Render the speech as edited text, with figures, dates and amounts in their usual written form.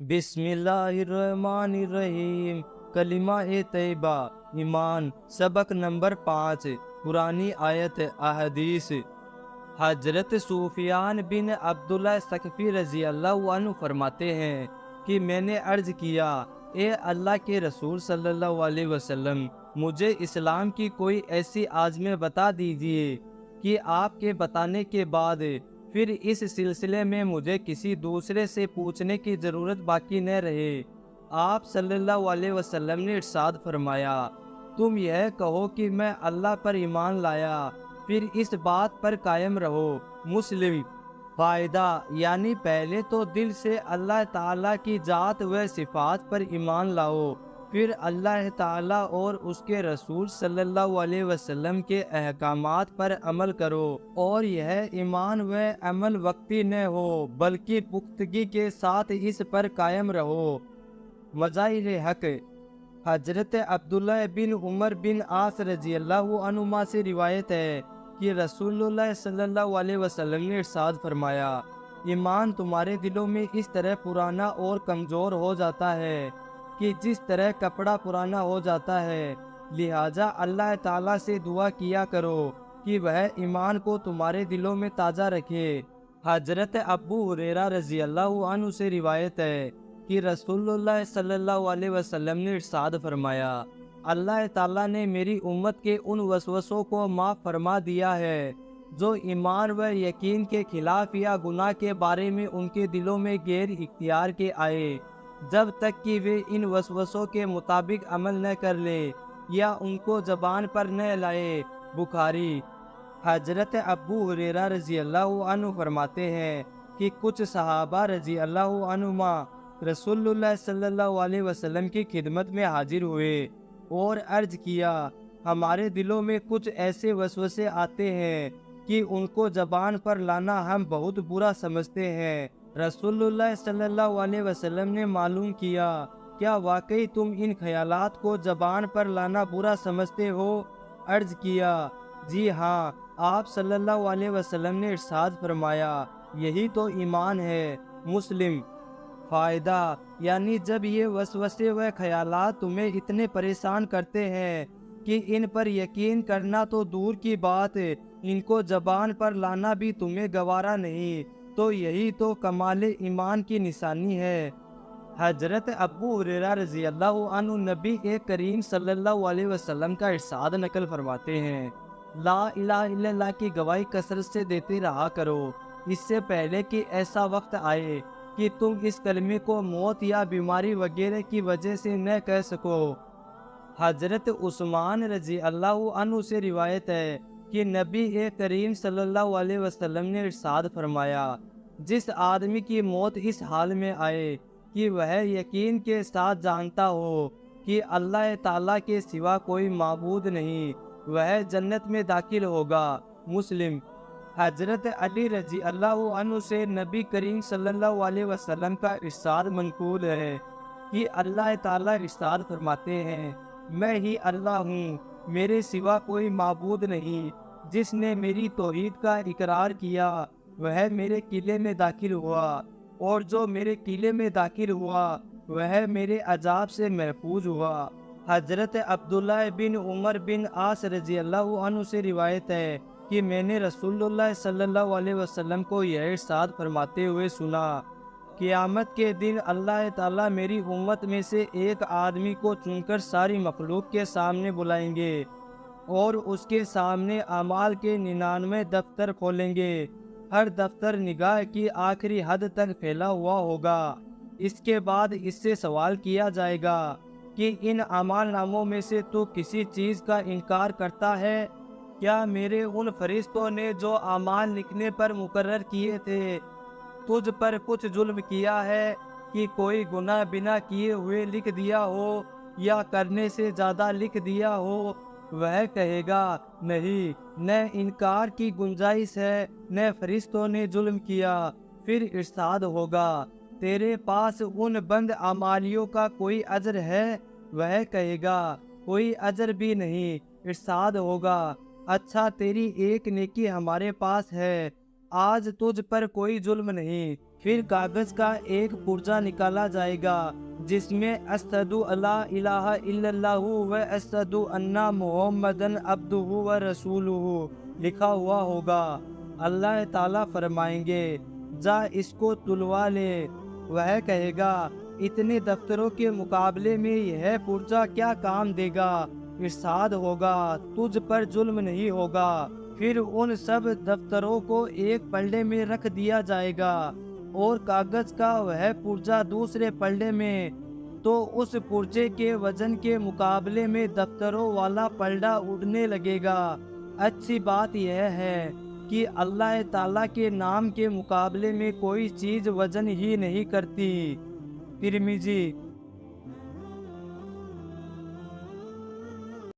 بسم اللہ الرحمن الرحیم۔ کلمہ طیبہ ایمان۔ سبق نمبر 5۔ پرانی آیت احادیث۔ حضرت سفیان بن عبداللہ ثقفی رضی اللہ عنہ فرماتے ہیں کہ میں نے عرض کیا، اے اللہ کے رسول صلی اللہ علیہ وسلم، مجھے اسلام کی کوئی ایسی آزمیں بتا دیجیے کہ آپ کے بتانے کے بعد پھر اس سلسلے میں مجھے کسی دوسرے سے پوچھنے کی ضرورت باقی نہ رہے۔ آپ صلی اللہ علیہ وسلم نے ارشاد فرمایا، تم یہ کہو کہ میں اللہ پر ایمان لایا، پھر اس بات پر قائم رہو۔ مسلم۔ فائدہ، یعنی پہلے تو دل سے اللہ تعالیٰ کی ذات و صفات پر ایمان لاؤ، پھر اللہ تعالیٰ اور اس کے رسول صلی اللہ علیہ وسلم کے احکامات پر عمل کرو، اور یہ ایمان و عمل وقتی نہ ہو بلکہ پختگی کے ساتھ اس پر قائم رہو۔ مظاہر حق۔ حضرت عبداللہ بن عمر بن عاص رضی اللہ عنہما سے روایت ہے کہ رسول اللہ صلی اللہ علیہ وسلم نے ارشاد فرمایا، ایمان تمہارے دلوں میں اس طرح پرانا اور کمزور ہو جاتا ہے کہ جس طرح کپڑا پرانا ہو جاتا ہے، لہٰذا اللہ تعالیٰ سے دعا کیا کرو کہ وہ ایمان کو تمہارے دلوں میں تازہ رکھے۔ حضرت ابو ہریرہ رضی اللہ عنہ سے روایت ہے کہ رسول اللہ صلی اللہ علیہ وسلم نے ارشاد فرمایا، اللہ تعالیٰ نے میری امت کے ان وسوسوں کو معاف فرما دیا ہے جو ایمان و یقین کے خلاف یا گناہ کے بارے میں ان کے دلوں میں غیر اختیار کے آئے، جب تک کہ وہ ان وسوسوں کے مطابق عمل نہ کر لے یا ان کو زبان پر نہ لائے۔ بخاری۔ حضرت ابو ہریرہ رضی اللہ عنہ فرماتے ہیں کہ کچھ صحابہ رضی اللہ عنہما رسول اللہ صلی اللہ علیہ وسلم کی خدمت میں حاضر ہوئے اور عرض کیا، ہمارے دلوں میں کچھ ایسے وسوسے آتے ہیں کہ ان کو زبان پر لانا ہم بہت برا سمجھتے ہیں۔ رسول اللہ صلی اللہ علیہ وسلم نے معلوم کیا، کیا واقعی تم ان خیالات کو زبان پر لانا برا سمجھتے ہو؟ عرض کیا، جی ہاں۔ آپ صلی اللہ علیہ وسلم نے ارشاد فرمایا، یہی تو ایمان ہے۔ مسلم۔ فائدہ، یعنی جب یہ وسوسے و خیالات تمہیں اتنے پریشان کرتے ہیں کہ ان پر یقین کرنا تو دور کی بات، ان کو زبان پر لانا بھی تمہیں گوارا نہیں، تو یہی تو کمال ایمان کی نشانی ہے۔ حضرت ابو ہریرہ رضی اللہ عنہ نبی کریم صلی اللہ علیہ وسلم کا ارشاد نقل فرماتے ہیں، لا الہ الا اللہ کی گواہی کثرت سے دیتے رہا کرو، اس سے پہلے کہ ایسا وقت آئے کہ تم اس کلمے کو موت یا بیماری وغیرہ کی وجہ سے نہ کہہ سکو۔ حضرت عثمان رضی اللہ عنہ سے روایت ہے کہ نبی کریم صلی اللہ علیہ وسلم نے ارشاد فرمایا، جس آدمی کی موت اس حال میں آئے کہ وہ یقین کے ساتھ جانتا ہو کہ اللہ تعالیٰ کے سوا کوئی معبود نہیں، وہ جنت میں داخل ہوگا۔ مسلم۔ حضرت علی رضی اللہ عنہ سے نبی کریم صلی اللہ علیہ وسلم کا ارشاد منقول ہے کہ اللہ تعالیٰ ارشاد فرماتے ہیں، میں ہی اللہ ہوں، میرے سوا کوئی معبود نہیں۔ جس نے میری توحید کا اقرار کیا وہ میرے قلعے میں داخل ہوا، اور جو میرے قلعے میں داخل ہوا وہ میرے عذاب سے محفوظ ہوا۔ حضرت عبداللہ بن عمر بن عاص رضی اللہ عنہ سے روایت ہے کہ میں نے رسول اللہ صلی اللہ علیہ وسلم کو یہ ارشاد فرماتے ہوئے سنا، قیامت کے دن اللہ تعالیٰ میری امت میں سے ایک آدمی کو چن کر ساری مخلوق کے سامنے بلائیں گے اور اس کے سامنے اعمال کے 99 دفتر کھولیں گے، ہر دفتر نگاہ کی آخری حد تک پھیلا ہوا ہوگا۔ اس کے بعد اس سے سوال کیا جائے گا کہ ان اعمال ناموں میں سے تو کسی چیز کا انکار کرتا ہے؟ کیا میرے ان فرشتوں نے جو اعمال لکھنے پر مقرر کیے تھے تجھ پر کچھ ظلم کیا ہے کہ کوئی گناہ بنا کیے ہوئے لکھ دیا ہو یا کرنے سے زیادہ لکھ دیا ہو؟ وہ کہے گا، نہیں، نہ انکار کی گنجائش ہے، نہ فرشتوں نے ظلم کیا۔ پھر ارشاد ہوگا، تیرے پاس ان بند اعمالیوں کا کوئی اجر ہے؟ وہ کہے گا، کوئی اجر بھی نہیں۔ ارشاد ہوگا، اچھا، تیری ایک نیکی ہمارے پاس ہے، آج تجھ پر کوئی ظلم نہیں۔ پھر کاغذ کا ایک پرزہ نکالا جائے گا جس میں اشہدو الا الہ الا اللہ و اشہدو ان محمدن عبدہ و رسولہ لکھا ہوا ہوگا۔ اللہ تعالیٰ فرمائیں گے جا اس کو تلوا لے۔ وہ کہے گا اتنے دفتروں کے مقابلے میں یہ پرزہ کیا کام دے گا؟ ارشاد ہوگا تجھ پر ظلم نہیں ہوگا۔ پھر ان سب دفتروں کو ایک پلڑے میں رکھ دیا جائے گا اور کاغذ کا وہ پرزہ دوسرے پلڑے میں، تو اس پرزے کے وزن کے مقابلے میں دفتروں والا پلڑا اڑنے لگے گا۔ اچھی بات یہ ہے کہ اللہ تعالیٰ کے نام کے مقابلے میں کوئی چیز وزن ہی نہیں کرتی۔ ترمذی